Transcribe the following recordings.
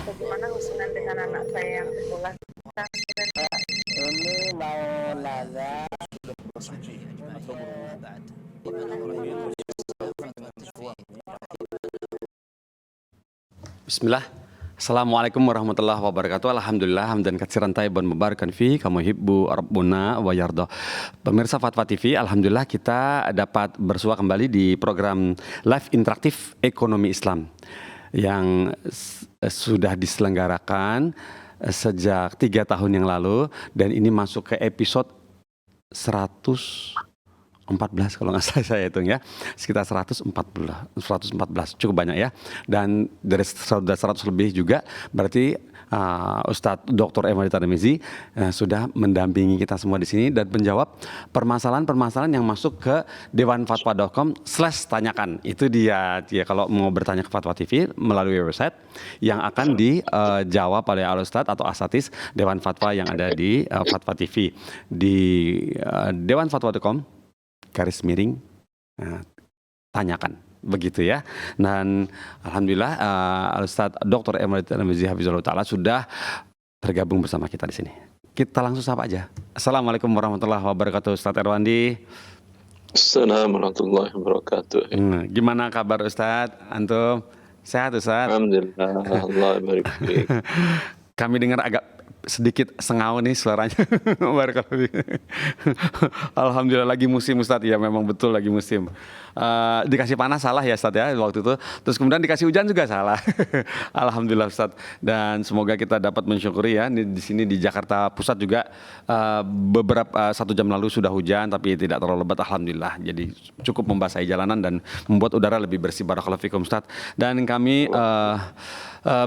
bagaimana hubungan dengan anak saya yang sekolah sekarang kira-kira? Ini mau nanya Bismillah. Assalamualaikum warahmatullahi wabarakatuh. Alhamdulillah hamdan katsiran thayyiban mubarakan fi kama yuhibbu rabbuna wa yarda. Pemirsa Fatwa TV, alhamdulillah kita dapat bersua kembali di program live interaktif Ekonomi Islam yang sudah diselenggarakan sejak 3 tahun yang lalu, dan ini masuk ke episode 114 kalau nggak salah saya hitung ya, sekitar 114 cukup banyak ya, dan dari 100 lebih juga berarti Ustadz Dr. Emadi Tarmizi sudah mendampingi kita semua di sini dan menjawab permasalahan-permasalahan yang masuk ke dewanfatwa.com/tanyakan. Itu dia kalau mau bertanya ke Fatwa TV melalui website yang akan dijawab oleh Al-Ustadz atau Asatis Dewan Fatwa yang ada di Fatwa TV di dewanfatwa.com tanyakan begitu ya. Dan alhamdulillah Ustadz Dr. Emadi Tarmizi Hafizahullah Ta'ala sudah tergabung bersama kita di sini. Kita langsung sapa aja. Assalamualaikum warahmatullahi wabarakatuh, Ustadz Erwandi. Assalamualaikum warahmatullahi wabarakatuh. Gimana kabar Ustadz? Antum sehat Ustadz? Alhamdulillah, Allah barik fiik. Kami dengar agak sedikit sengau nih suaranya. Alhamdulillah lagi musim Ustadz, ya memang betul lagi musim. Dikasih panas salah ya Ustadz ya waktu itu, terus kemudian dikasih hujan juga salah. Alhamdulillah Ustadz, dan semoga kita dapat mensyukuri ya. Di sini di Jakarta Pusat juga beberapa 1 jam lalu sudah hujan tapi tidak terlalu lebat, alhamdulillah. Jadi cukup membasahi jalanan dan membuat udara lebih bersih. Barakallahu fikum Ustadz. Dan kami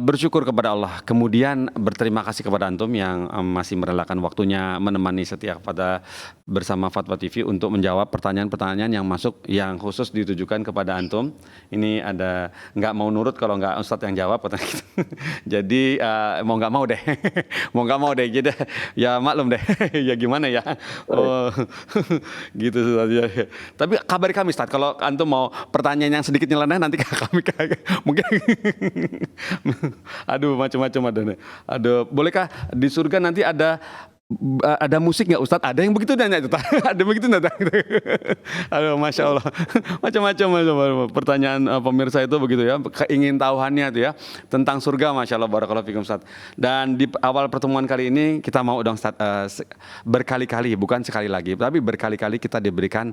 bersyukur kepada Allah, kemudian berterima kasih kepada antum yang masih merelakan waktunya menemani setia pada bersama Fatwa TV untuk menjawab pertanyaan-pertanyaan yang masuk yang khusus ditujukan kepada antum. Ini ada nggak mau nurut kalau nggak Ustadz yang jawab. Jadi mau nggak mau deh, mau nggak mau deh, jadi ya maklum deh. Ya gimana ya, gitu saja. Tapi kabari kami Ustadz kalau antum mau pertanyaan yang sedikit nyeleneh, nanti kami mungkin. Aduh macam-macam ada nih. Aduh, bolehkah di surga nanti ada musik nggak Ustadz? Ada yang begitu nanya itu. Ada begitu nanya. Aduh, masya Allah. Macam-macam pertanyaan pemirsa itu begitu ya. Keingintahuannya itu ya tentang surga, masya Allah, barakallahu fikum Ustadz. Dan di awal pertemuan kali ini kita mau dong Ustadz, berkali-kali, bukan sekali lagi, tapi berkali-kali kita diberikan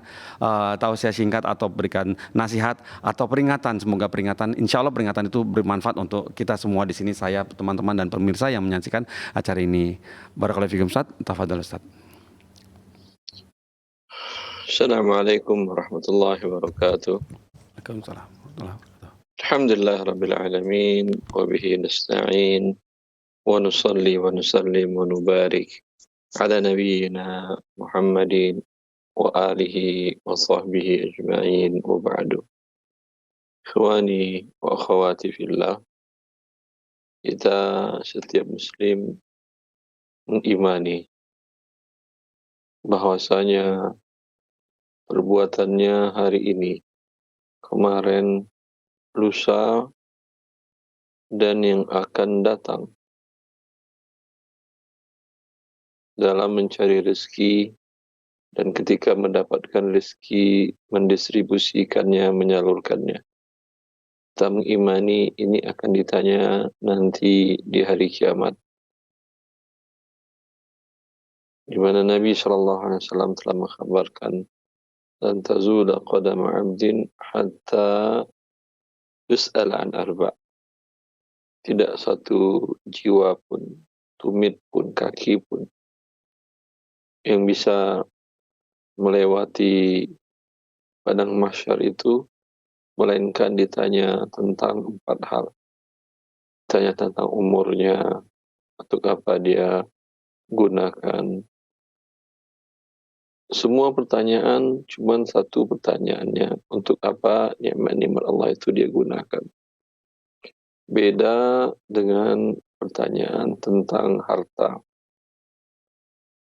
tausiah singkat atau berikan nasihat atau peringatan. Semoga peringatan, insya Allah peringatan itu bermanfaat untuk kita semua di sini, saya, teman-teman dan pemirsa yang menyaksikan acara ini. Barakallahu fikum Ustadz. Tafadhal Ustaz. Assalamualaikum warahmatullahi wabarakatuh. Waalaikumsalam. Alhamdulillah rabbil alamin wa bihi nasta'in wa nusalli wa nusallim wa nubarik ala nabiyyina Muhammadin wa alihi wa sahbihi ajma'in wa ba'du. Ikhwani wa akhwati fillah, kita setiap muslim mengimani bahwasanya perbuatannya hari ini, kemarin, lusa, dan yang akan datang dalam mencari rezeki, dan ketika mendapatkan rezeki mendistribusikannya, menyalurkannya. Kita mengimani ini akan ditanya nanti di hari kiamat, di mana Nabi SAW telah mengkhabarkan, lan tazula qadama 'abdin hatta yus'al an arba'. Tidak satu jiwa pun, tumit pun, kaki pun yang bisa melewati padang mahsyar itu melainkan ditanya tentang 4 hal. Ditanya tentang umurnya, untuk apa dia gunakan. Semua pertanyaan, cuma satu pertanyaannya, untuk apa nikmat-nikmat Allah itu dia gunakan. Beda dengan pertanyaan tentang harta.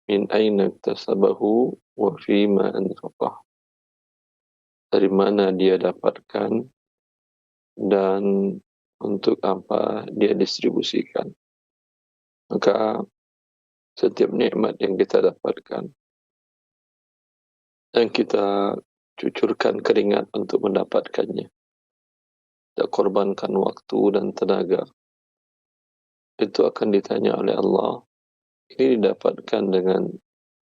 Min aina iktasabahu wa fima anfaqah. Dari mana dia dapatkan dan untuk apa dia distribusikan. Maka setiap nikmat yang kita dapatkan, yang kita cucurkan keringat untuk mendapatkannya, kita korbankan waktu dan tenaga, itu akan ditanya oleh Allah, ini didapatkan dengan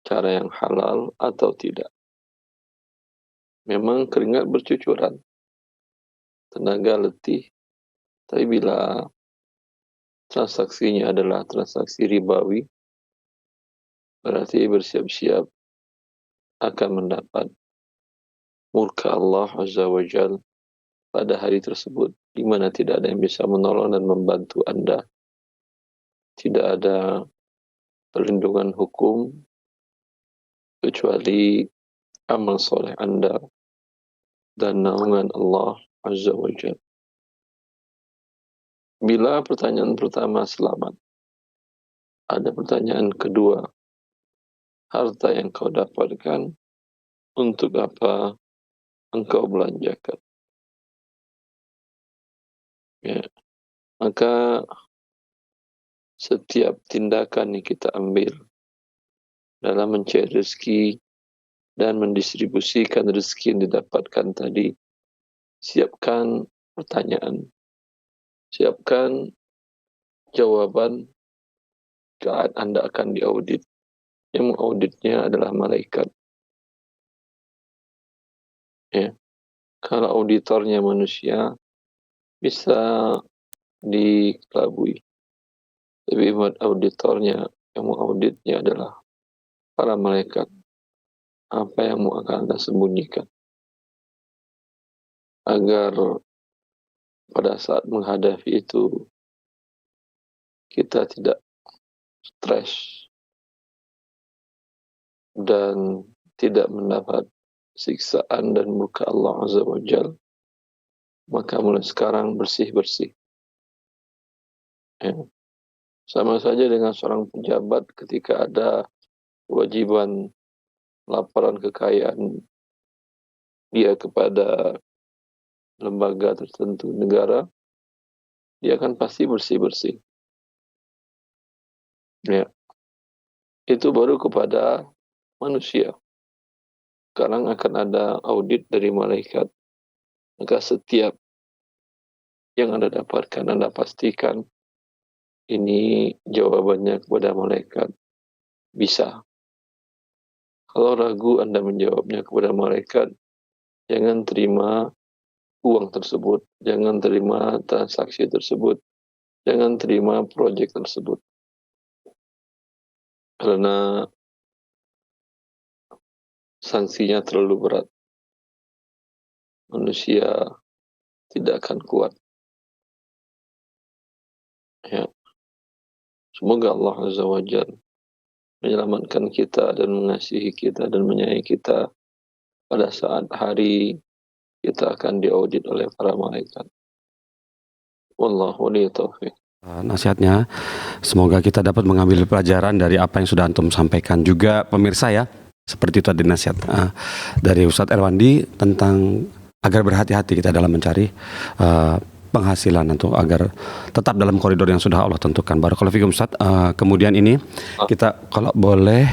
cara yang halal atau tidak. Memang keringat bercucuran, tenaga letih, tapi bila transaksinya adalah transaksi ribawi, berarti bersiap-siap akan mendapat murka Allah Azza wa Jal pada hari tersebut, di mana tidak ada yang bisa menolong dan membantu Anda. Tidak ada perlindungan hukum kecuali amal soleh Anda dan naungan Allah Azza wa Jal. Bila pertanyaan pertama selamat, ada pertanyaan kedua, harta yang kau dapatkan, untuk apa engkau belanjakan? Ya, maka setiap tindakan yang kita ambil dalam mencari rezeki dan mendistribusikan rezeki yang didapatkan tadi, siapkan pertanyaan, siapkan jawaban saat Anda akan diaudit. Yang mengauditnya adalah malaikat. Ya. Kalau auditornya manusia, bisa dikelabui. Tapi auditornya, yang mengauditnya adalah para malaikat. Apa yang akan Anda sembunyikan? Agar pada saat menghadapi itu, kita tidak stres dan tidak mendapat siksaan dan murka Allah Azza wa Jal. Maka mulai sekarang bersih-bersih. Ya. Sama saja dengan seorang pejabat ketika ada kewajiban laporan kekayaan dia kepada lembaga tertentu negara, dia akan pasti bersih-bersih. Ya. Itu baru kepada manusia. Sekarang akan ada audit dari malaikat. Maka setiap yang Anda dapatkan, Anda pastikan ini jawabannya kepada malaikat. Bisa. Kalau ragu Anda menjawabnya kepada malaikat, jangan terima uang tersebut, jangan terima transaksi tersebut, jangan terima proyek tersebut. Karena sanksinya terlalu berat. Manusia tidak akan kuat. Ya. Semoga Allah Azza wa Jalla menyelamatkan kita dan mengasihi kita dan menyayangi kita pada saat hari kita akan diaudit oleh para malaikat. Wallahu waliya taufiq. Nasihatnya, semoga kita dapat mengambil pelajaran dari apa yang sudah antum sampaikan juga pemirsa ya. Seperti tadi nasihat dari Ustadz Erwandi tentang agar berhati-hati kita dalam mencari penghasilan untuk agar tetap dalam koridor yang sudah Allah tentukan. Barakallahu fikum Ustadz. Kemudian ini kita kalau boleh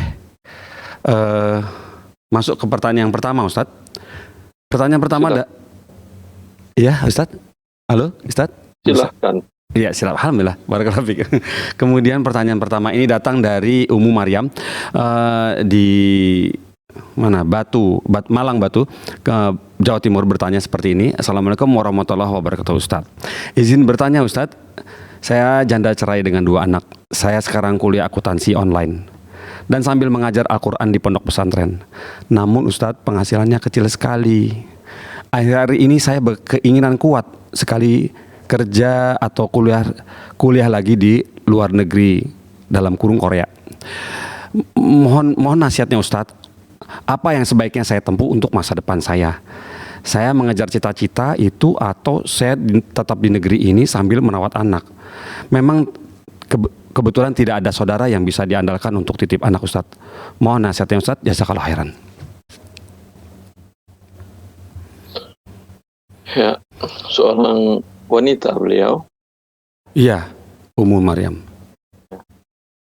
masuk ke pertanyaan yang pertama Ustadz. Pertanyaan pertama ada. Iya Ustadz. Halo Ustadz. Silahkan. Iya, silakan. Alhamdulillah. Barakallahu fiik. Kemudian pertanyaan pertama ini datang dari Umu Maryam di mana? Malang Batu, ke Jawa Timur, bertanya seperti ini. Assalamualaikum warahmatullahi wabarakatuh Ustaz. Izin bertanya Ustaz, saya janda cerai dengan 2 anak. Saya sekarang kuliah akuntansi online dan sambil mengajar Al-Quran di pondok pesantren. Namun Ustaz, penghasilannya kecil sekali. Akhir-akhir ini saya berkeinginan kuat sekali kerja atau kuliah lagi di luar negeri, dalam kurung Korea. Mohon nasihatnya Ustadz, apa yang sebaiknya saya tempuh untuk masa depan saya? Saya mengejar cita-cita itu atau saya tetap di negeri ini sambil merawat anak? Memang kebetulan tidak ada saudara yang bisa diandalkan untuk titip anak Ustadz. Mohon nasihatnya Ustadz, jazakallahu khairan. Ya, seorang wanita beliau Iya, Ummu Maryam.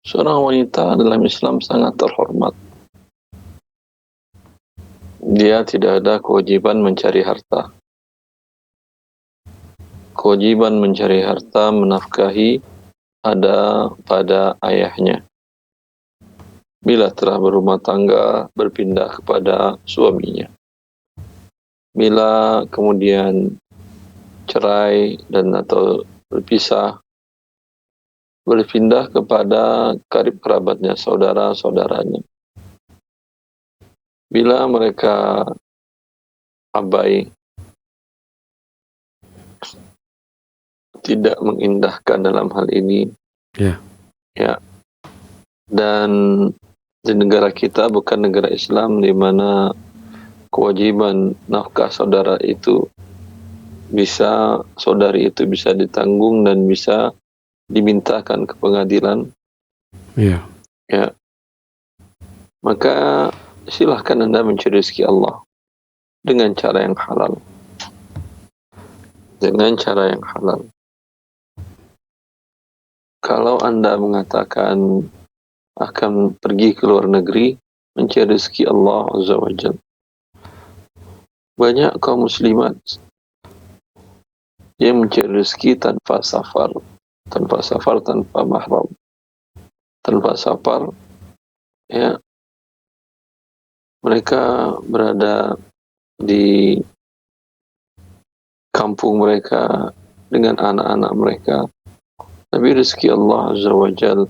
Seorang wanita dalam Islam sangat terhormat. Dia tidak ada kewajiban mencari harta. Kewajiban mencari harta menafkahi ada pada ayahnya. Bila telah berumah tangga, berpindah kepada suaminya. Bila kemudian cerai dan atau berpisah, berpindah kepada karib kerabatnya, saudara-saudaranya. Bila mereka abai, tidak mengindahkan dalam hal ini, ya, dan di negara kita bukan negara Islam di mana kewajiban nafkah saudari itu bisa ditanggung dan bisa dimintakan ke pengadilan. Iya. Ya. Maka silahkan Anda mencari rezeki Allah dengan cara yang halal. Dengan cara yang halal. Kalau Anda mengatakan akan pergi ke luar negeri mencari rezeki Allah Azza wa Jalla, banyak kaum muslimat yang mencari rezeki tanpa safar, tanpa mahram, tanpa safar, ya, mereka berada di kampung mereka dengan anak-anak mereka. Tapi rezeki Allah Azza wa Jal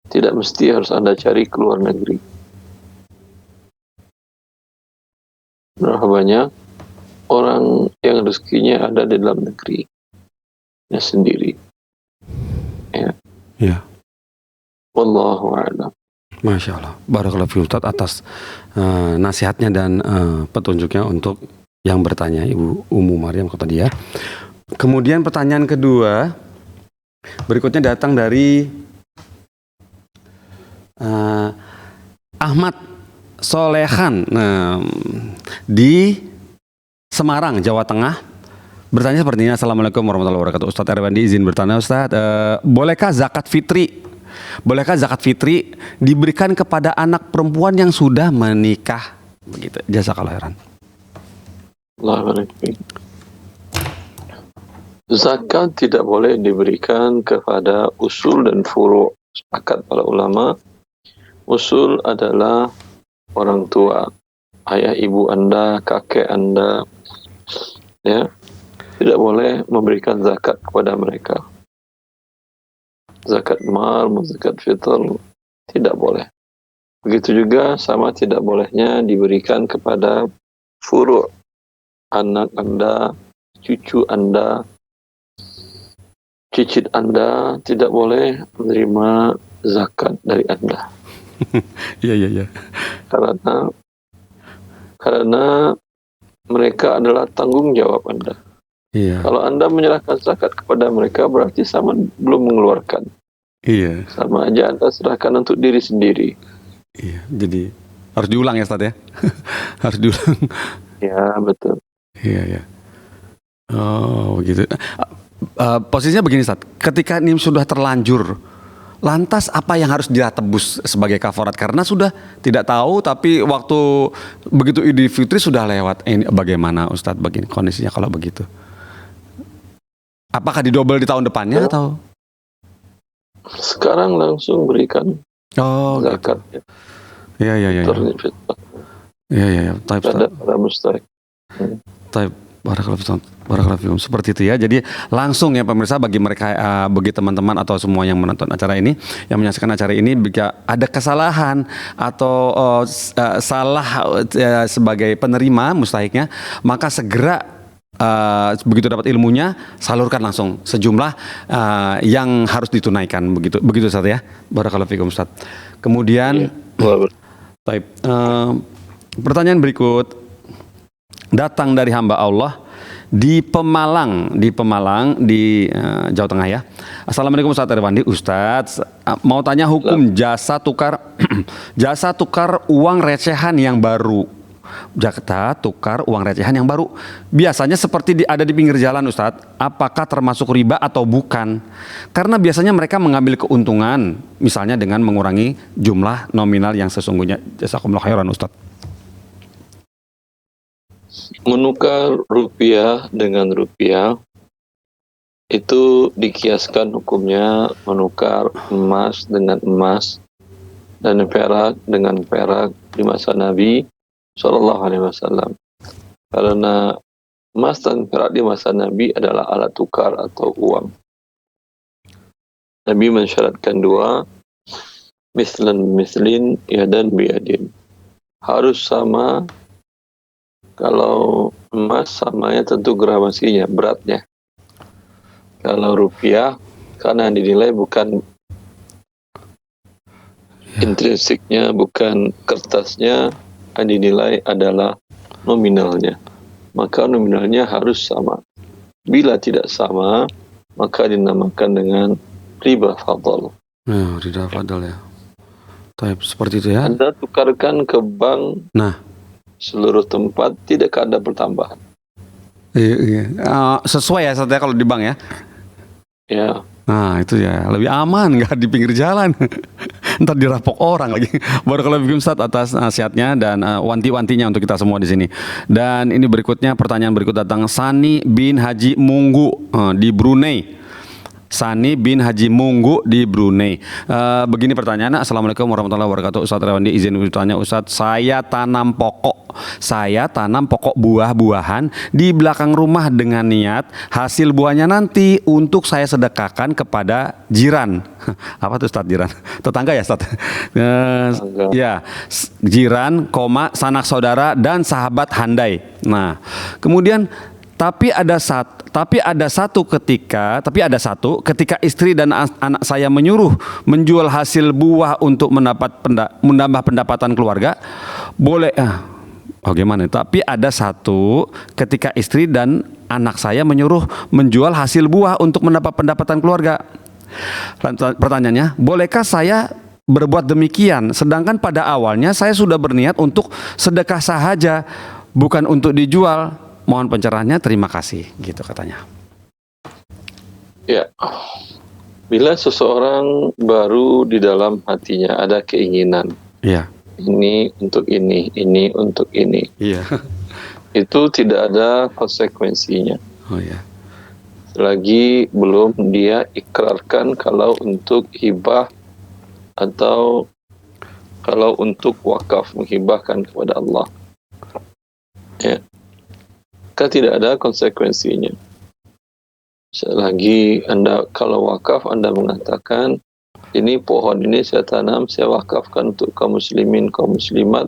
tidak mesti harus Anda cari ke luar negeri. Berapa banyak orang yang rezekinya ada di dalam negeri sendiri. Ya. Iya. Wallahu a'lam. Masya Allah. Barakallahu fiik Ustaz atas nasihatnya dan petunjuknya untuk yang bertanya Ibu Ummu Maryam kata dia. Kemudian pertanyaan kedua berikutnya datang dari Ahmad Solehan di Semarang, Jawa Tengah. Bertanya seperti ini. Assalamualaikum warahmatullahi wabarakatuh. Ustadz Erwandi izin bertanya Ustadz, bolehkah zakat fitri diberikan kepada anak perempuan yang sudah menikah? Begitu. Jazakallahu khairan. Zakat tidak boleh diberikan kepada usul dan furu'. Sepakat para ulama, usul adalah orang tua, ayah ibu Anda, kakek Anda, ya, tidak boleh memberikan zakat kepada mereka. Zakat mal, zakat fitr, tidak boleh. Begitu juga sama tidak bolehnya diberikan kepada furu', anak Anda, cucu Anda, cicit Anda tidak boleh menerima zakat dari Anda. Iya. Karena mereka adalah tanggung jawab Anda. Iya. Kalau Anda menyerahkan zakat kepada mereka berarti sama belum mengeluarkan. Iya. Sama aja Anda serahkan untuk diri sendiri. Iya. Jadi harus diulang ya Ustadz ya. Harus diulang. Ya betul. Iya. Oh begitu. Posisinya begini Ustadz, ketika ini sudah terlanjur, lantas apa yang harus dia tebus sebagai kafarat? Karena sudah tidak tahu, tapi waktu begitu Idul Fitri sudah lewat. Ini bagaimana Ustadz begini kondisinya kalau begitu? Apakah didobel di tahun depannya atau? Sekarang langsung berikan zakat. Gitu. Iya. Iya. Taib pada mustahik. Taib. Barakallahu seperti itu ya. Jadi langsung ya pemirsa bagi mereka bagi teman-teman atau semua yang menonton acara ini, yang menyaksikan acara ini, jika ada kesalahan atau salah sebagai penerima mustahiknya, maka segera begitu dapat ilmunya salurkan langsung sejumlah yang harus ditunaikan begitu Ustaz ya. Barakallahu fikum Ustaz. Kemudian pertanyaan berikut datang dari hamba Allah di Pemalang di Jawa Tengah ya. Assalamualaikum Ustadz Erwandi. Ustadz mau tanya hukum jasa tukar uang recehan yang baru Kita tukar uang recehan yang baru. Biasanya seperti ada di pinggir jalan Ustadz. Apakah termasuk riba atau bukan? Karena biasanya mereka mengambil keuntungan, misalnya dengan mengurangi jumlah nominal yang sesungguhnya. Jazakumullah khairan Ustadz. Menukar rupiah dengan rupiah itu dikiaskan hukumnya menukar emas dengan emas dan perak dengan perak di masa Nabi Shallallahu Alaihi Wasallam. Karena emas dan perak di masa Nabi adalah alat tukar atau uang. Nabi mensyaratkan dua, mislan mislin, yadan biyadin. Harus sama. Kalau emas samanya tentu gramasinya, beratnya. Kalau rupiah, karena dinilai bukan intrinsiknya, bukan kertasnya, yang dinilai adalah nominalnya. Maka nominalnya harus sama. Bila tidak sama, maka dinamakan dengan riba fadl. Riba fadl ya. Taib, seperti itu ya. Anda tukarkan ke bank. Seluruh tempat tidak ada pertambahan. Iya. Sesuai ya Ustadz ya kalau di bank ya. Ya. Nah itu ya lebih aman, nggak di pinggir jalan. Ntar dirampok orang lagi. Barakallahu fikum Ustadz atas nasihatnya dan wanti-wantinya untuk kita semua di sini. Dan ini berikutnya, pertanyaan berikut datang Sani bin Haji Munggu di Brunei. Sani bin Haji Munggu di Brunei. Begini pertanyaannya. Assalamualaikum warahmatullahi wabarakatuh. Ustadz Rewandi, izin bertanya Ustadz. Saya tanam pokok buah-buahan di belakang rumah dengan niat hasil buahnya nanti untuk saya sedekahkan kepada jiran. Apa tuh Ustadz jiran? Tetangga ya Ustadz? Ya, jiran, sanak saudara dan sahabat handai. Nah, kemudian tapi ada satu ketika istri dan anak saya menyuruh menjual hasil buah untuk menambah pendapatan keluarga, boleh gimana? Tapi ada satu ketika istri dan anak saya menyuruh menjual hasil buah untuk mendapat pendapatan keluarga. Pertanyaannya, bolehkah saya berbuat demikian? Sedangkan pada awalnya saya sudah berniat untuk sedekah sahaja, bukan untuk dijual. Mohon pencerahannya, terima kasih, gitu katanya. Ya, bila seseorang baru di dalam hatinya ada keinginan, ya, ini untuk ini untuk ini, iya, itu tidak ada konsekuensinya. Oh ya. Selagi belum dia ikrarkan kalau untuk hibah atau kalau untuk wakaf menghibahkan kepada Allah. Ya. Tidak ada konsekuensinya. Selagi Anda kalau wakaf, Anda mengatakan ini pohon ini saya tanam, saya wakafkan untuk kaum muslimin, kaum muslimat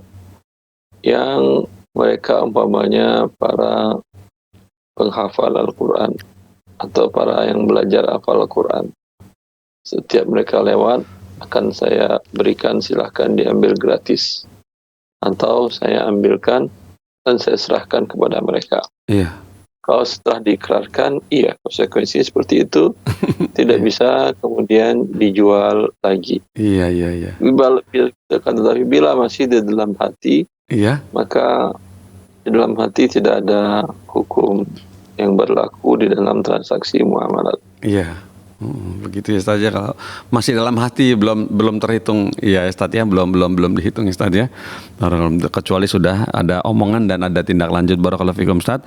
yang mereka umpamanya para penghafal Al-Quran atau para yang belajar hafal Al-Quran. Setiap mereka lewat akan saya berikan, silahkan diambil gratis, atau saya ambilkan dan saya serahkan kepada mereka. Iya. Kalau setelah diikrarkan, iya, konsekuensinya seperti itu, tidak bisa kemudian dijual lagi. Iya. Tetapi bila masih di dalam hati, iya, maka di dalam hati tidak ada hukum yang berlaku di dalam transaksi muamalat. Iya. Begitu ya Ustaz ya, kalau masih dalam hati belum terhitung ya Ustaz ya, belum dihitung ya Ustaz ya, kecuali sudah ada omongan dan ada tindak lanjut. Barakallahu fikum Ustaz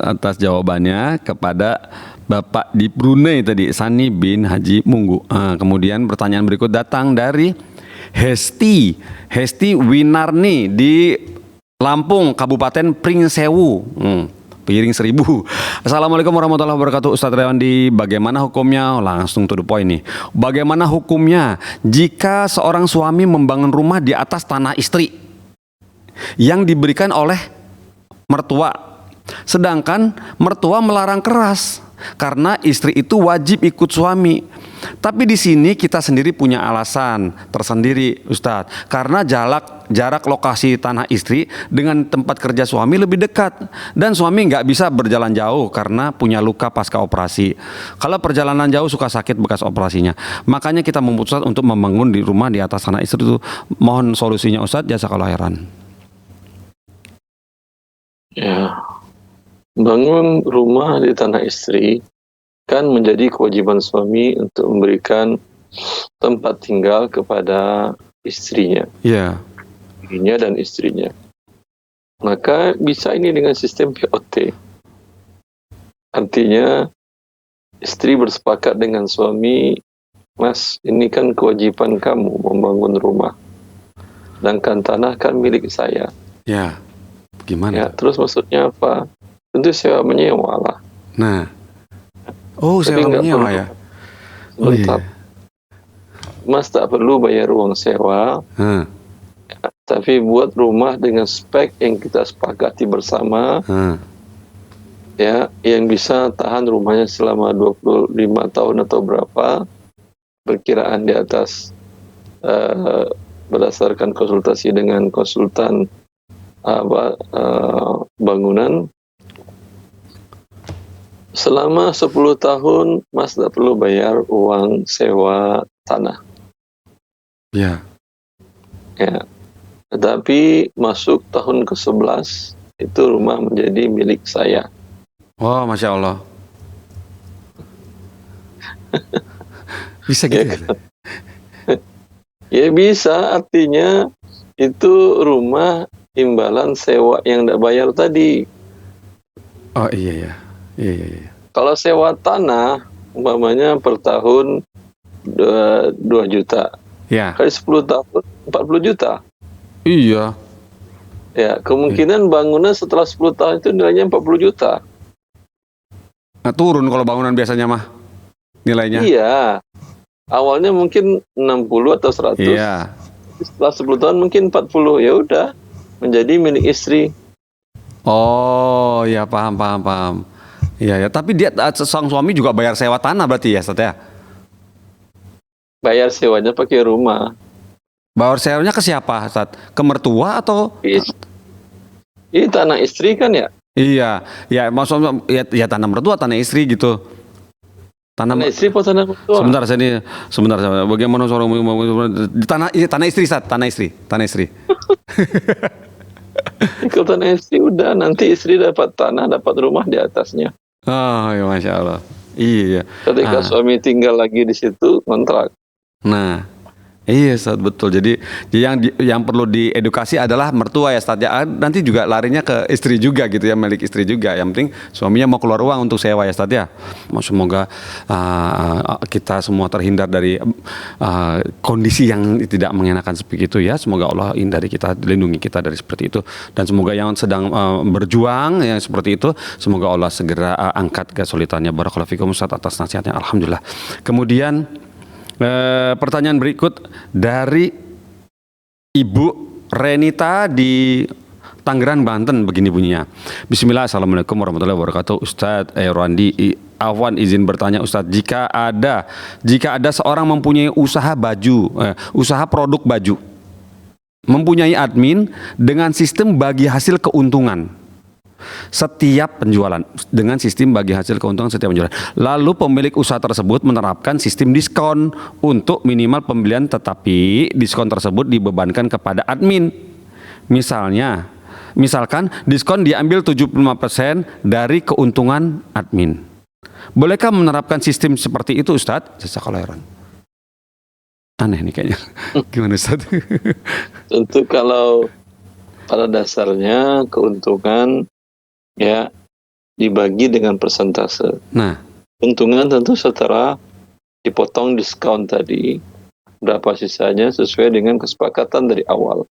atas jawabannya kepada Bapak di Brunei tadi, Sani bin Haji Munggu. Kemudian pertanyaan berikut datang dari Hesti Winarni di Lampung, Kabupaten Pringsewu. Piring 1000. Assalamualaikum warahmatullahi wabarakatuh. Ustadz Rewandi, bagaimana hukumnya? Langsung to the point nih. Bagaimana hukumnya jika seorang suami membangun rumah di atas tanah istri yang diberikan oleh mertua, sedangkan mertua melarang keras karena istri itu wajib ikut suami. Tapi di sini kita sendiri punya alasan tersendiri Ustadz, karena jarak lokasi tanah istri dengan tempat kerja suami lebih dekat dan suami nggak bisa berjalan jauh karena punya luka pasca operasi. Kalau perjalanan jauh suka sakit bekas operasinya. Makanya kita memutuskan untuk membangun di rumah di atas tanah istri itu. Mohon solusinya Ustadz, jazakallahu khairan. Ya, bangun rumah di tanah istri kan menjadi kewajiban suami untuk memberikan tempat tinggal kepada istrinya, Iya. dirinya dan istrinya. Maka bisa ini dengan sistem POT. Artinya istri bersepakat dengan suami, Mas, ini kan kewajiban kamu membangun rumah. Sedangkan tanah kan milik saya. Ya. Gimana? Ya, terus maksudnya apa? Tentu sewa menyewa lah. Nah. Oh, Tapi sewa nggak menyewa perlu. ya. Oh Sebentar. iya. Mas tak perlu bayar uang sewa, Hah, tapi buat rumah dengan spek yang kita sepakati bersama, hah. ya, yang bisa tahan rumahnya selama 25 tahun atau berapa, perkiraan di atas berdasarkan konsultasi dengan konsultan bangunan. Selama 10 tahun Mas tak perlu bayar uang sewa tanah. Ya. Ya. Tetapi masuk tahun ke-11 itu rumah menjadi milik saya. Oh, Masya Allah. Bisa gitu. Ya kan? Ya bisa, artinya itu rumah imbalan sewa yang tidak bayar tadi. Oh iya ya. Iya iya iya. Kalau sewa tanah, umpamanya per tahun 2 juta. Ya. Kali 10 tahun 40 juta. Iya. Ya, kemungkinan bangunan setelah 10 tahun itu nilainya 40 juta. Nah, turun kalau bangunan biasanya mah nilainya. Iya. Awalnya mungkin 60 atau 100. Iya. Setelah 10 tahun mungkin 40. Ya udah, menjadi milik istri. Oh, ya paham paham paham. Iya ya, tapi dia sang suami juga bayar sewa tanah berarti ya, Ustaz ya? Bayar sewanya pakai rumah. Bayar sewanya ke siapa, Ustaz? Ke mertua atau? Ini tanah istri kan ya? Iya, ya maksudnya ya tanah mertua, tanah istri gitu. Tanah istri atau tanah mertua? Sebentar. Bagaimana seorang di tanah istri, Ustaz, tanah istri. Kalau tanah istri udah, nanti istri dapat tanah, dapat rumah di atasnya. Oh, ya Masya Allah. Iya. Ketika suami tinggal lagi di situ, kontrak. Nah, iya Ustaz, betul. Jadi yang perlu diedukasi adalah mertua ya Ustaz ya. Nanti juga larinya ke istri juga gitu ya, milik istri juga. Yang penting suaminya mau keluar uang untuk sewa ya Ustaz ya. Semoga kita semua terhindar dari kondisi yang tidak mengenakan seperti itu ya. Semoga Allah hindari kita, lindungi kita dari seperti itu. Dan semoga yang sedang berjuang yang seperti itu, semoga Allah segera angkat kesulitannya. Barakallahu fikum Ustaz atas nasihatnya. Alhamdulillah. Kemudian pertanyaan berikut dari Ibu Renita di Tangerang, Banten, begini bunyinya. Bismillah, assalamualaikum warahmatullahi wabarakatuh. Ustadz Rwandi, Afwan izin bertanya Ustadz, jika ada seorang mempunyai usaha produk baju, mempunyai admin dengan sistem bagi hasil keuntungan setiap penjualan, dengan sistem bagi hasil keuntungan setiap penjualan. Lalu pemilik usaha tersebut menerapkan sistem diskon untuk minimal pembelian, tetapi diskon tersebut dibebankan kepada admin. Misalkan diskon diambil 75% dari keuntungan admin. Bolehkah menerapkan sistem seperti itu Ustadz? Jazakallahu khairan. Aneh nih kayaknya. Gimana Ustadz? Tentu kalau pada dasarnya keuntungan ya dibagi dengan persentase. Nah, keuntungan tentu setelah dipotong diskon tadi, berapa sisanya sesuai dengan kesepakatan dari awal.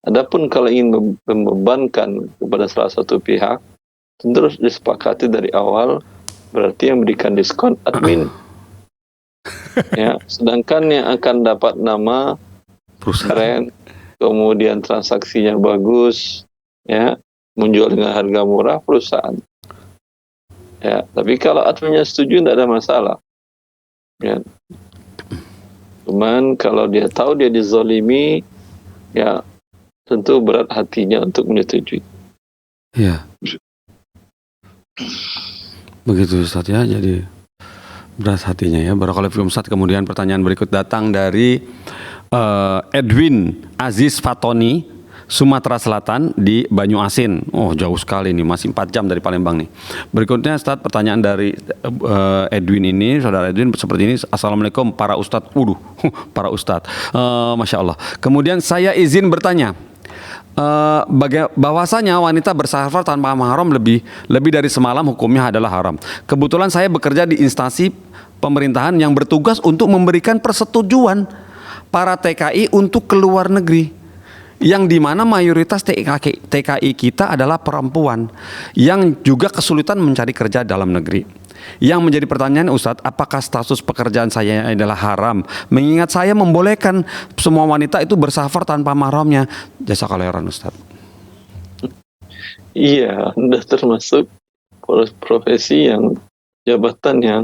Adapun kalau ingin membebankan kepada salah satu pihak, tentu harus disepakati dari awal, berarti yang memberikan diskon admin. Ya, sedangkan yang akan dapat nama keren, kemudian transaksinya bagus, ya, menjual dengan harga murah perusahaan. Ya, tapi kalau adminnya setuju tidak ada masalah. Ya. Cuman kalau dia tahu dia dizolimi, ya tentu berat hatinya untuk menyetujui. ya. Begitu Ustadz ya, jadi berat hatinya ya. Barakallahu fikum Ustadz. Kemudian pertanyaan berikut datang dari Edwin Aziz Fatoni. Sumatera Selatan di Banyuasin. Oh, jauh sekali nih, masih 4 jam dari Palembang nih. Berikutnya Ustadz, pertanyaan dari Edwin ini, saudara Edwin seperti ini. Assalamualaikum para Ustadz. Para Ustadz. Masya Allah. Kemudian saya izin bertanya. Bahwasanya wanita bersafar tanpa mahram lebih dari semalam hukumnya adalah haram. Kebetulan saya bekerja di instansi pemerintahan yang bertugas untuk memberikan persetujuan para TKI untuk keluar negeri, yang dimana mayoritas TKI kita adalah perempuan yang juga kesulitan mencari kerja dalam negeri. Yang menjadi pertanyaan Ustadz, apakah status pekerjaan saya adalah haram? Mengingat saya membolehkan semua wanita itu bersafar tanpa mahramnya. Jazakallahu khairan Ustadz. Iya, Anda termasuk profesi yang jabatan yang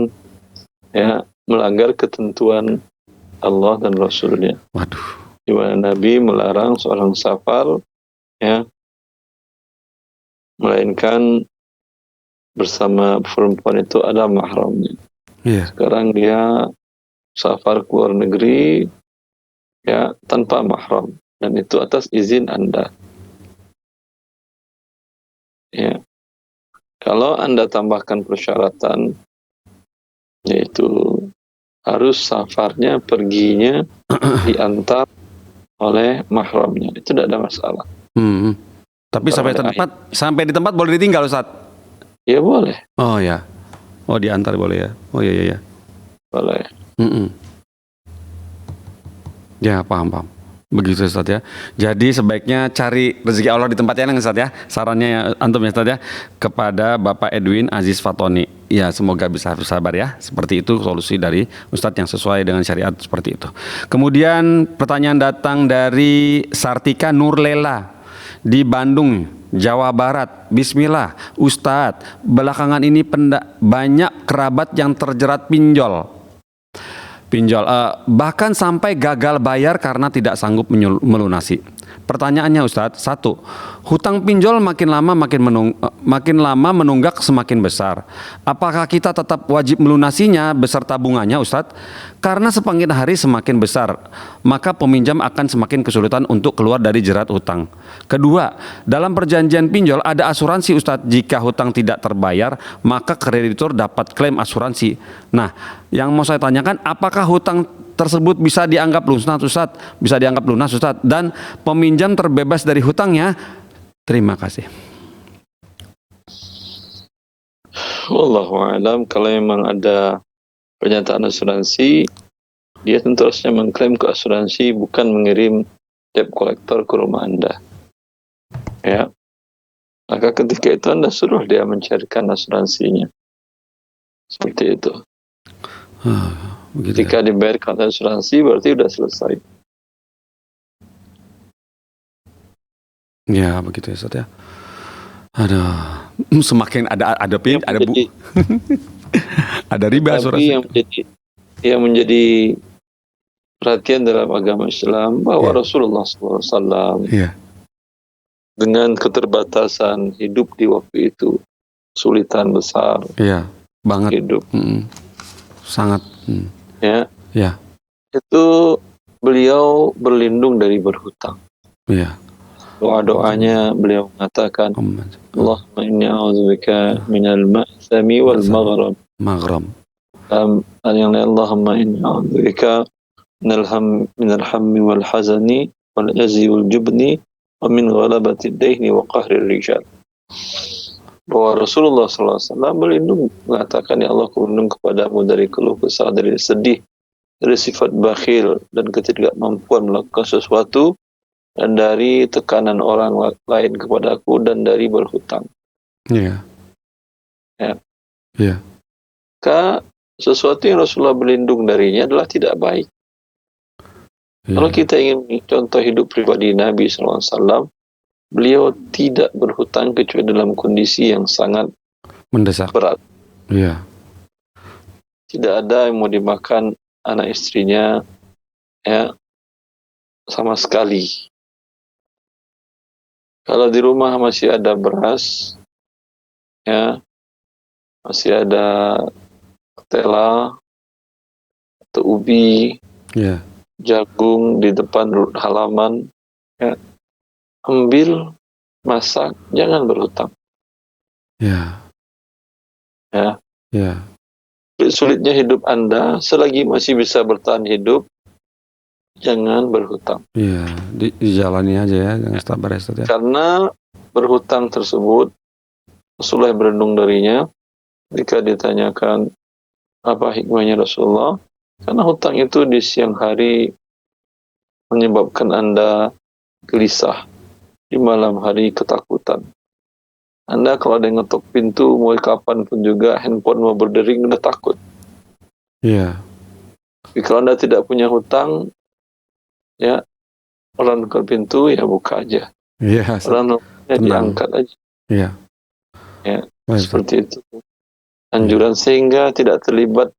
melanggar ketentuan Allah dan Rasulnya. Waduh. Di mana Nabi melarang seorang safar melainkan bersama perempuan itu ada mahramnya. Yeah. Sekarang dia safar ke luar negeri tanpa mahram, dan itu atas izin Anda. Ya. Kalau Anda tambahkan persyaratan, yaitu harus safarnya, perginya diantar oleh mahramnya, itu tidak ada masalah. Tapi sampai di tempat boleh ditinggal Ustadz? Ya boleh. Oh ya. Oh diantar boleh ya. Oh iya. Boleh. Ya paham. Begitu Ustadz ya. Jadi sebaiknya cari rezeki Allah di tempat yang lain Ustadz ya. Sarannya ya, antum ya Ustadz ya, kepada Bapak Edwin Aziz Fatoni. Ya semoga bisa sabar ya. Seperti itu solusi dari Ustadz yang sesuai dengan syariat seperti itu. Kemudian pertanyaan datang dari Sartika Nurlela di Bandung, Jawa Barat. Bismillah, Ustadz, belakangan ini banyak kerabat yang terjerat pinjol, bahkan sampai gagal bayar karena tidak sanggup melunasi. Pertanyaannya Ustadz, 1, hutang pinjol makin lama menunggak semakin besar. Apakah kita tetap wajib melunasinya beserta bunganya Ustadz? Karena semakin hari semakin besar, maka peminjam akan semakin kesulitan untuk keluar dari jerat hutang. Kedua, dalam perjanjian pinjol ada asuransi Ustadz, jika hutang tidak terbayar maka kreditur dapat klaim asuransi. Nah, yang mau saya tanyakan, apakah hutang tersebut bisa dianggap lunas Ustadz? Bisa dianggap lunas Ustadz, dan peminjam terbebas dari hutangnya? Terima kasih. Wallahu a'lam. Kalau memang ada pernyataan asuransi, dia tentu harusnya mengklaim ke asuransi, bukan mengirim debt collector ke rumah Anda. Ya. Maka ketika itu Anda suruh dia mencarikan asuransinya. Seperti itu. Ketika dibayarkan asuransi berarti sudah selesai. Ya begitu ya Ustadz ya. Semakin ada bu, ada riba asuransi. Yang menjadi perhatian dalam agama Islam bahwa Rasulullah SAW dengan keterbatasan hidup di waktu itu, kesulitan besar. Iya, banget hidup. Sangat. Ya. Itu beliau berlindung dari berhutang. Iya. Doa-doanya beliau mengatakan, Allahumma inni a'udzubika minal ma'thami wal maghram. Yang lain, Allahumma inni a'udzubika minal hammi wal hazani wal jazzi wal jubni wa min ghalabati ad-daini wa qahri rijal. Bahwa Rasulullah SAW berlindung, mengatakan, ya Allah, aku berlindung kepadamu dari keluh kesah, dari sedih, dari sifat bakhil dan ketidakmampuan melakukan sesuatu, dan dari tekanan orang lain kepada aku, dan dari berhutang. Iya. Maka sesuatu yang Rasulullah berlindung darinya adalah tidak baik. Kalau kita ingin contoh hidup pribadi Nabi SAW, beliau tidak berhutang kecuali dalam kondisi yang sangat mendesak, berat. Iya. Tidak ada yang mau dimakan anak istrinya, sama sekali. Kalau di rumah masih ada beras, masih ada ketela atau ubi, jagung di depan halaman, ambil, masak, jangan berhutang. Ya. Ya. Ya. Sulitnya hidup Anda, selagi masih bisa bertahan hidup, jangan berhutang. Iya, dijalani aja ya, jangan sabar ya Ustaz ya. Karena berhutang tersebut, Rasulullah berenung darinya, ketika ditanyakan apa hikmahnya Rasulullah, karena hutang itu di siang hari menyebabkan Anda gelisah, di malam hari ketakutan. Anda kalau ada yang ngetok pintu, mau kapan pun juga, handphone mau berdering, udah takut. Iya. Tapi kalau Anda tidak punya hutang, ya, orang ke pintu, ya buka aja. Iya. Orang diangkat aja. Iya. Ya, seperti itu. Anjuran sehingga tidak terlibat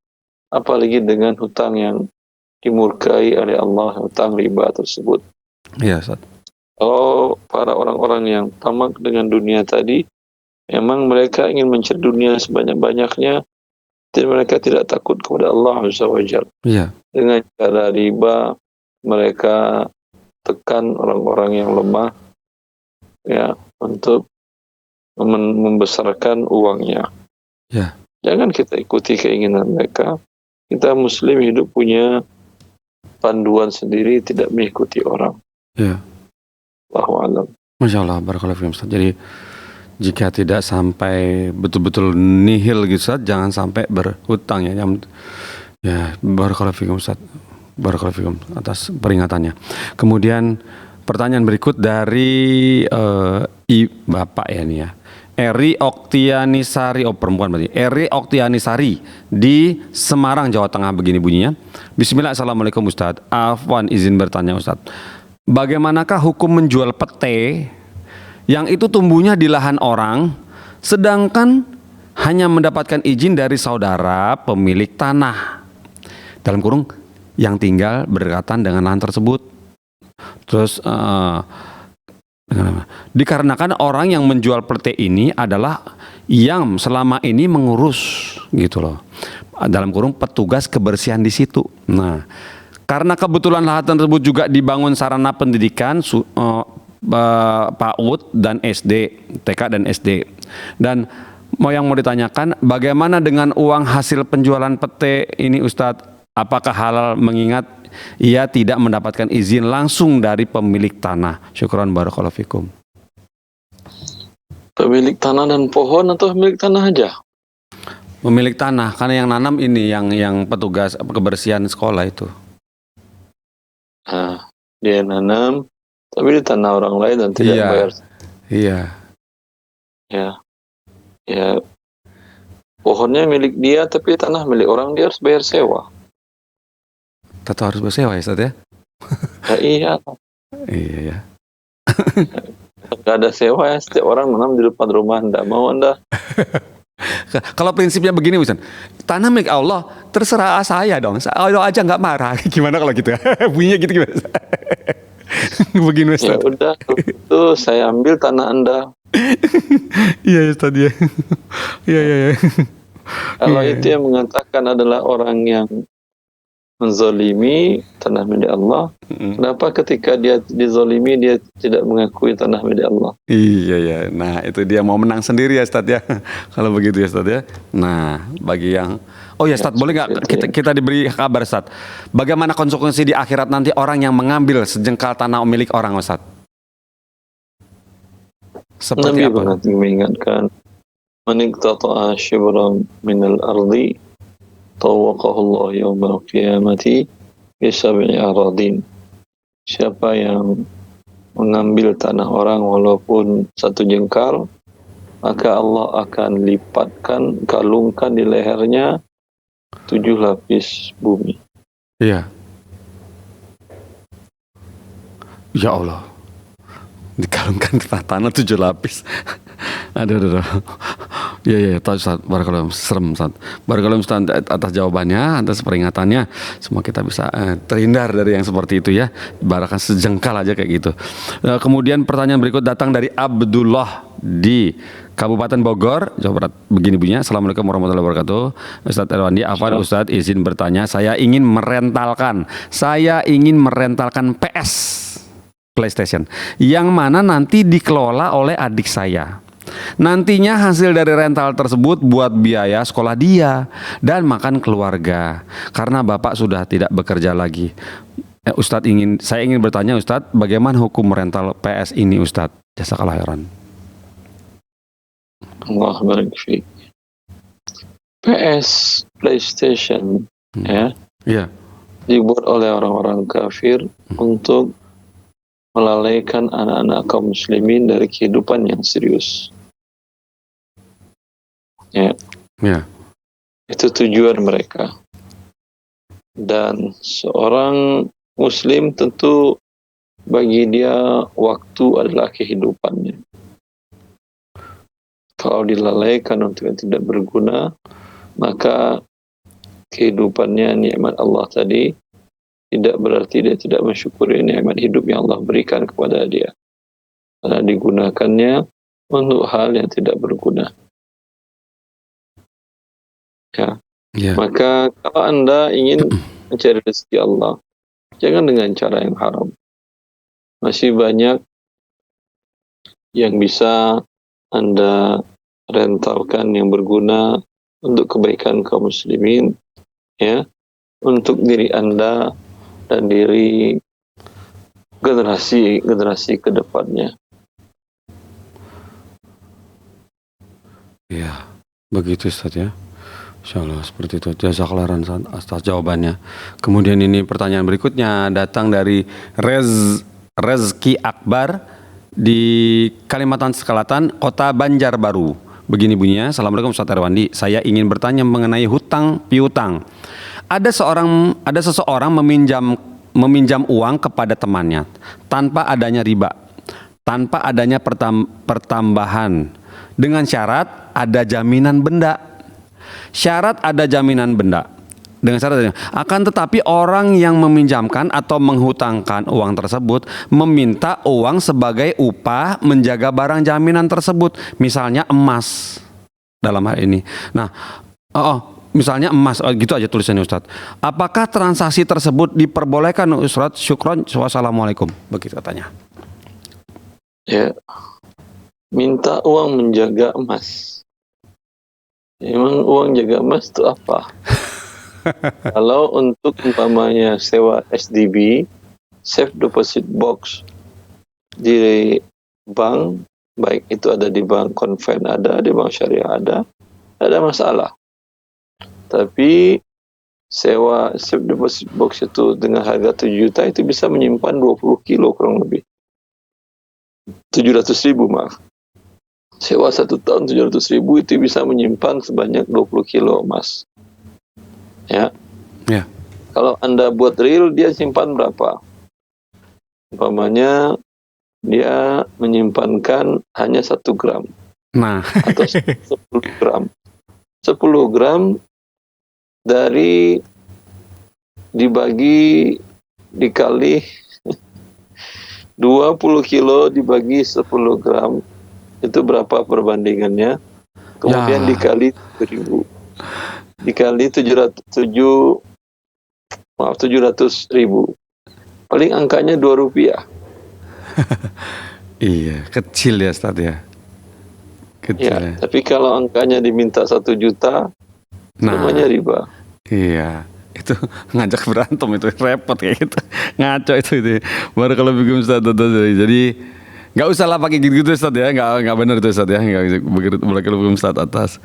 apalagi dengan hutang yang dimurkai oleh Allah, hutang riba tersebut. Iya, Ustaz. Oh, para orang-orang yang tamak dengan dunia tadi, memang mereka ingin mencari dunia sebanyak-banyaknya, dan mereka tidak takut kepada Allah Azza wa Jalla. Iya. Dengan cara riba, mereka tekan orang-orang yang lemah, ya, untuk membesarkan uangnya. Ya. Jangan kita ikuti keinginan mereka. Kita Muslim hidup punya panduan sendiri, tidak mengikuti orang. Ya. Allahu a'lam. Masya Allah, barakallahu fiikum Ustaz. Jadi jika tidak sampai betul-betul nihil gitu Ustaz, jangan sampai berhutang ya. Ya, barakallahu fiikum Ustaz. Barakallahu fiikum atas peringatannya. Kemudian pertanyaan berikut dari Bapak ya nih ya. Eri Oktianisari, perempuan berarti. Eri Oktianisari di Semarang, Jawa Tengah, begini bunyinya. Bismillah, assalamualaikum Ustadz. Afwan, izin bertanya Ustadz. Bagaimanakah hukum menjual pete yang itu tumbuhnya di lahan orang, sedangkan hanya mendapatkan izin dari saudara pemilik tanah, dalam kurung, yang tinggal berdekatan dengan lahan tersebut. Terus dikarenakan orang yang menjual pete ini adalah yang selama ini mengurus gitu loh, dalam kurung petugas kebersihan di situ. Nah, karena kebetulan lahan tersebut juga dibangun sarana pendidikan PAUD dan SD, TK dan SD. Dan yang mau ditanyakan, bagaimana dengan uang hasil penjualan pete ini Ustadz? Apakah halal mengingat ia tidak mendapatkan izin langsung dari pemilik tanah? Syukran barakallahu fikum. Pemilik tanah dan pohon atau pemilik tanah aja? Pemilik tanah, karena yang nanam ini yang petugas kebersihan sekolah itu. Nah, dia nanam, tapi di tanah orang lain dan tidak bayar. Iya. Ya. Pohonnya milik dia, tapi tanah milik orang, dia harus bayar sewa. Tetap harus bersewa ya Ustaz ya? Ya iya. Iya ya. Gak ada sewa ya, setiap orang menanam di depan rumah Anda. Mau Anda? Kalau prinsipnya begini Ustaz, tanah milik Allah, terserah saya dong. Allah aja nggak marah. Gimana kalau gitu? Bunyinya gitu gimana? Begini Ustaz. Ya udah, itu saya ambil tanah Anda. Iya Ustaz ya. Iya. Kalau itu yang mengatakan adalah orang yang menzalimi tanah milik Allah, kenapa ketika dia dizalimi dia tidak mengakui tanah milik Allah? Iya ya. Nah, itu dia mau menang sendiri ya Ustaz ya. Kalau begitu ya Ustaz ya. Nah, bagi yang ya Ustaz, boleh nggak kita diberi kabar Ustaz? Bagaimana konsekuensi di akhirat nanti orang yang mengambil sejengkal tanah milik orang Ustaz? Seperti Nabi apa? Nabi mengingatkan, "Man iqtata'a shibran minal ardi tawaqahu Allah yawmal qiyamati bi sab'i aradin." Siapa yang mengambil tanah orang walaupun satu jengkal, maka Allah akan lipatkan, kalungkan di lehernya 7 lapis bumi. Iya. Ya Allah. Dikalungkan tanah 7 lapis. Aduh. Iya, tahu Ustaz. Barakallahu, serem Ustaz. Barakallahu Ustaz atas jawabannya, atas peringatannya. Semua kita bisa terhindar dari yang seperti itu ya. Barakan sejengkal aja kayak gitu. Kemudian pertanyaan berikut datang dari Abdullah di Kabupaten Bogor. Jawa Barat, begini bunyinya. Assalamualaikum warahmatullahi wabarakatuh. Ustaz Erwandi, afwan Ustaz, izin bertanya. Saya ingin merentalkan PS PlayStation, yang mana nanti dikelola oleh adik saya. Nantinya hasil dari rental tersebut buat biaya sekolah dia dan makan keluarga, karena bapak sudah tidak bekerja lagi. Saya ingin bertanya Ustadz, bagaimana hukum rental PS ini Ustadz? Jazakallah khairan. Allah barik fiik. PS, PlayStation, ya, Iya. dibuat oleh orang-orang kafir untuk melalaikan anak-anak kaum muslimin dari kehidupan yang serius. Ya, Iya. itu tujuan mereka. Dan seorang muslim tentu bagi dia waktu adalah kehidupannya. Kalau dilalaikan untuk yang tidak berguna, maka kehidupannya, nikmat Allah tadi, tidak berarti dia tidak mensyukuri nikmat hidup yang Allah berikan kepada dia. Karena digunakannya untuk hal yang tidak berguna. Ya. Iya. Maka kalau Anda ingin mencari rezeki Allah, jangan dengan cara yang haram. Masih banyak yang bisa Anda rentalkan yang berguna untuk kebaikan kaum muslimin, ya, untuk diri Anda dan diri generasi ke depannya. Iya, begitu Ustaz ya. Insyaallah seperti itu. Jazakallah khairan atas jawabannya. Kemudian ini pertanyaan berikutnya datang dari Rezki Akbar di Kalimantan Selatan, Kota Banjarbaru. Begini bunyinya, Assalamualaikum Ustaz Erwandi. Saya ingin bertanya mengenai hutang piutang. Ada seseorang meminjam uang kepada temannya tanpa adanya riba, tanpa adanya pertambahan, dengan syarat ada jaminan benda. Syarat ada jaminan benda. Dengan syarat akan tetapi orang yang meminjamkan atau menghutangkan uang tersebut meminta uang sebagai upah menjaga barang jaminan tersebut, misalnya emas dalam hal ini. Nah, misalnya emas, gitu aja tulisannya Ustadz. Apakah transaksi tersebut diperbolehkan Ustadz? Syukron, wassalamualaikum. Begitu katanya. Ya, minta uang menjaga emas. Emang uang jaga emas itu apa? Kalau untuk umpamanya sewa SDB, Safe Deposit Box, di bank, baik itu ada di bank konven ada, di bank syariah ada masalah. Tapi sewa Safe Deposit Box itu dengan harga 7 juta itu bisa menyimpan 20 kilo kurang lebih. 700.000 maaf. Sewa 1 tahun 700.000 itu bisa menyimpan sebanyak 20 kilo emas. Ya. Ya. Kalau Anda buat real, dia simpan berapa? Umpamanya dia menyimpankan hanya 1 gram. Nah. Atau 10 gram. 10 gram dari dibagi dikali 20 kilo dibagi 10 gram. Itu berapa perbandingannya? Kemudian dikali 1.000. Dikali 700.000. Paling angkanya Rp2. Iya, kecil ya Ustaz ya. Kecil ya. Tapi kalau angkanya diminta 1 juta, namanya riba. Iya. Itu ngajak berantem, itu repot kayak gitu. Ngaco itu. Baru kalau bikin Ustaz. Jadi nggak usah lah pakai gitu-gitu Ustaz ya, nggak benar itu Ustaz ya, nggak begitu belum Ustaz atas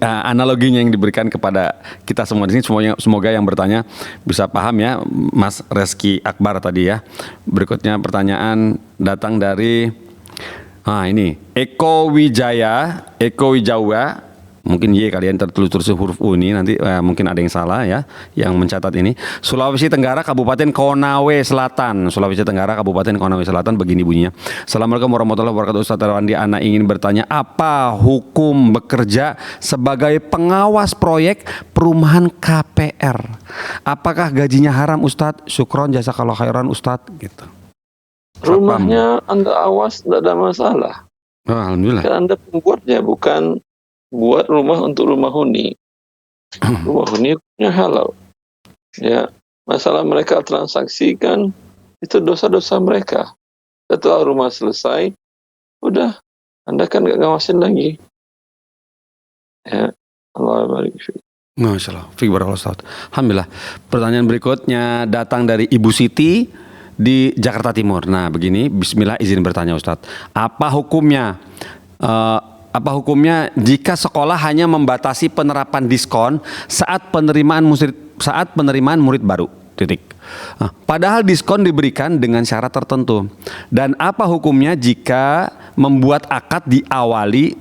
analoginya yang diberikan kepada kita semua di sini. Semoga yang bertanya bisa paham ya, Mas Rezki Akbar tadi ya. Berikutnya pertanyaan datang dari ini Eko Wijaya, mungkin Y kalian tertulis huruf U ini nanti mungkin ada yang salah ya yang mencatat ini. Sulawesi Tenggara, Kabupaten Konawe Selatan. Begini bunyinya. Assalamualaikum warahmatullahi wabarakatuh. Ustaz Erwandi, Ana ingin bertanya, apa hukum bekerja sebagai pengawas proyek perumahan KPR? Apakah gajinya haram Ustadz? Syukron, jazakallahu khairan Ustadz gitu. Rumahnya Anda awas, tidak ada masalah. Alhamdulillah. Karena Anda pembuatnya, bukan buat rumah untuk rumah huni. Rumah huni punya halal. Ya, Masalah mereka transaksikan itu dosa-dosa mereka. Setelah rumah selesai, udah, Anda kan nggak ngawasin lagi. Ya, Allah barik fiik. Masya Allah, Fiik barakallahu Ustaz. Alhamdulillah. Pertanyaan berikutnya datang dari Ibu Siti di Jakarta Timur. Nah begini, Bismillah izin bertanya Ustaz. Apa hukumnya jika sekolah hanya membatasi penerapan diskon saat penerimaan murid baru? Titik. Padahal diskon diberikan dengan syarat tertentu. Dan apa hukumnya jika membuat akad diawali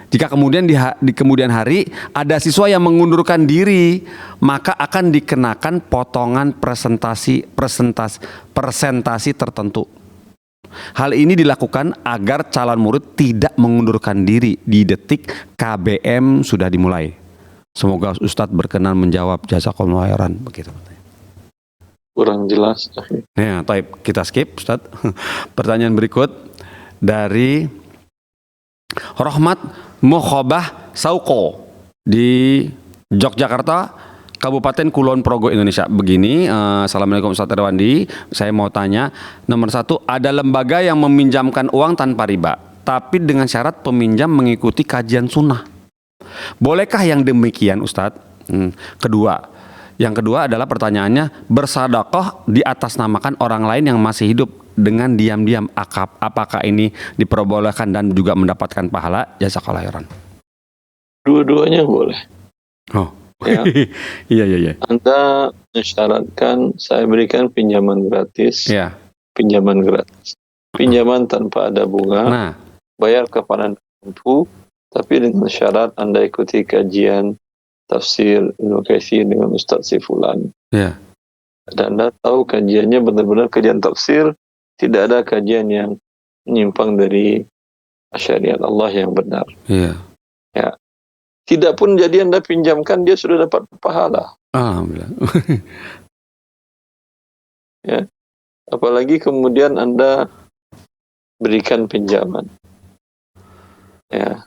jika kemudian di kemudian hari ada siswa yang mengundurkan diri, maka akan dikenakan potongan persentasi tertentu. Hal ini dilakukan agar calon murid tidak mengundurkan diri di detik KBM sudah dimulai. Semoga Ustadz berkenan menjawab, jazakallahu khairan. Begitu. Kurang jelas. Ya, taib, kita skip Ustadz. Pertanyaan berikut dari Rohmat Mukhobah Sauko di Yogyakarta, Kabupaten Kulon Progo, Indonesia. Begini, Assalamualaikum Ustadz Irwandi, saya mau tanya, nomor 1, ada lembaga yang meminjamkan uang tanpa riba, tapi dengan syarat peminjam mengikuti kajian sunnah. Bolehkah yang demikian Ustadz? Yang kedua adalah pertanyaannya, bersedekah di atas namakan orang lain yang masih hidup dengan diam-diam, apakah ini diperbolehkan dan juga mendapatkan pahala? Jazakallahu khairan. Dua-duanya boleh. Oh. Ya. Iya. Anda mensyaratkan saya berikan pinjaman gratis. Ya. Pinjaman gratis. Pinjaman tanpa ada bunga. Nah, bayar kepada tertentu, tapi dengan syarat Anda ikuti kajian tafsir Ibnu Katsir dengan Ustaz Sifulan. ya. Dan Anda tahu kajiannya benar-benar kajian tafsir, tidak ada kajian yang menyimpang dari syariat Allah yang benar. Iya. Ya. Tidak pun jadi Anda pinjamkan, dia sudah dapat pahala. Alhamdulillah. Ya. Apalagi kemudian Anda berikan pinjaman. Ya.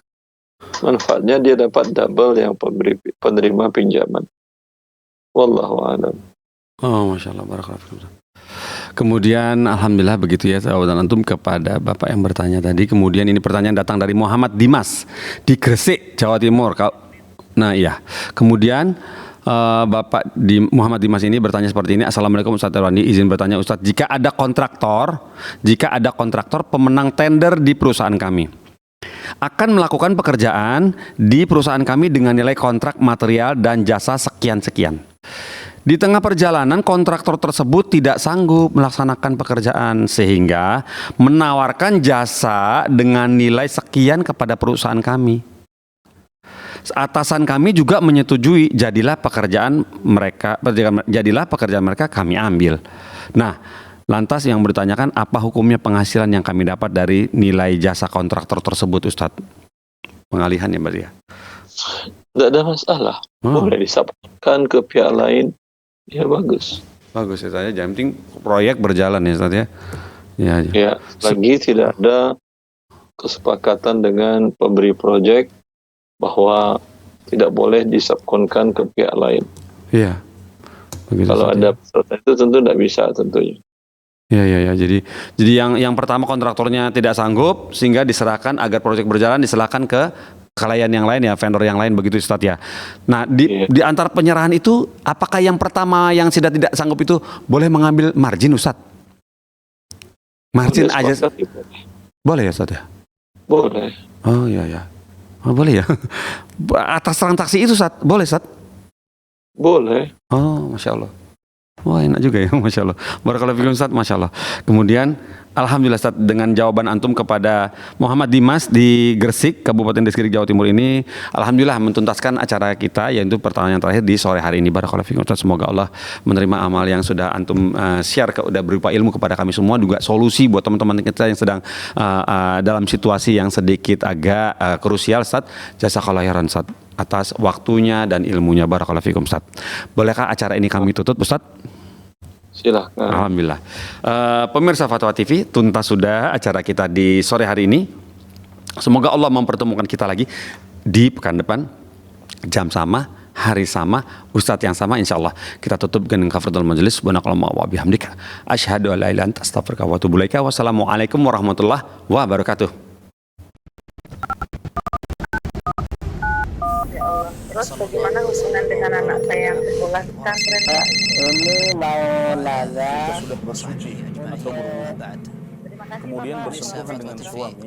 Manfaatnya dia dapat double yang penerima pinjaman. Wallahu a'lam. Oh, Masya Allah, barakallahu fikum. Kemudian alhamdulillah begitu ya jawaban antum kepada Bapak yang bertanya tadi. Kemudian ini pertanyaan datang dari Muhammad Dimas di Gresik, Jawa Timur. Nah iya. Kemudian Muhammad Dimas ini bertanya seperti ini. Assalamualaikum Ustadz Irwandi, izin bertanya Ustadz, jika ada kontraktor pemenang tender di perusahaan kami akan melakukan pekerjaan di perusahaan kami dengan nilai kontrak material dan jasa sekian-sekian. Di tengah perjalanan kontraktor tersebut tidak sanggup melaksanakan pekerjaan sehingga menawarkan jasa dengan nilai sekian kepada perusahaan kami. Atasan kami juga menyetujui, jadilah pekerjaan mereka kami ambil. Nah, lantas yang bertanyakan apa hukumnya penghasilan yang kami dapat dari nilai jasa kontraktor tersebut, Ustadz? Pengalihan ya Mbak ya? Tidak ada masalah. Boleh disabotkan ke pihak lain. Ya bagus. Bagus ya saya. Yang penting proyek berjalan ya Ustadz ya. Ya, lagi tidak ada kesepakatan dengan pemberi proyek bahwa tidak boleh disubkonkan ke pihak lain. Iya. Begitu, kalau ada peserta itu tentu tidak bisa tentunya. Ya. Jadi yang pertama kontraktornya tidak sanggup sehingga diserahkan agar proyek berjalan, diserahkan ke klien yang lain ya, vendor yang lain begitu Ustadz ya. Nah di antara penyerahan itu apakah yang pertama yang sudah tidak sanggup itu boleh mengambil margin Ustadz? Margin aja. Boleh ya Ustadz ya? Boleh. Oh iya. Oh, boleh ya. Atas transaksi itu Ustadz, boleh Ustadz? Boleh. Oh, Masya Allah. Wah enak juga ya, Masya Allah. Barakallahu fikum Ustadz, Masya Allah. Kemudian alhamdulillah Ustadz, dengan jawaban antum kepada Muhammad Dimas di Gresik, Kabupaten Gresik, Jawa Timur ini, alhamdulillah mentuntaskan acara kita, yaitu pertanyaan terakhir di sore hari ini. Barakallahu fikum Ustadz, semoga Allah menerima amal yang sudah antum share, udah berupa ilmu kepada kami semua, juga solusi buat teman-teman kita yang sedang dalam situasi yang sedikit agak krusial Ustadz. Jazakallahu khairan Ustadz atas waktunya dan ilmunya. Barakallahu fikum Ustadz. Bolehkah acara ini kami tutup Ustadz? Silahkan. Alhamdulillah. Pemirsa Fatwa TV, tuntas sudah acara kita di sore hari ini. Semoga Allah mempertemukan kita lagi di pekan depan jam sama, hari sama, ustadz yang sama, insya Allah kita tutup dengan kafaratul majelis. Subhanakallahumma wa bihamdika asyhadu an la ilaha illa anta astaghfiruka wa atubu ilaika. Wassalamualaikum warahmatullahi wabarakatuh. Ya Allah. Terus bagaimana hubungan dengan anak saya yang sekolah pesantren? Pak? Ini mau nanya sudah bersuci atau berwudu, Terima kasih kemudian Bapak. bersentuhan dengan suami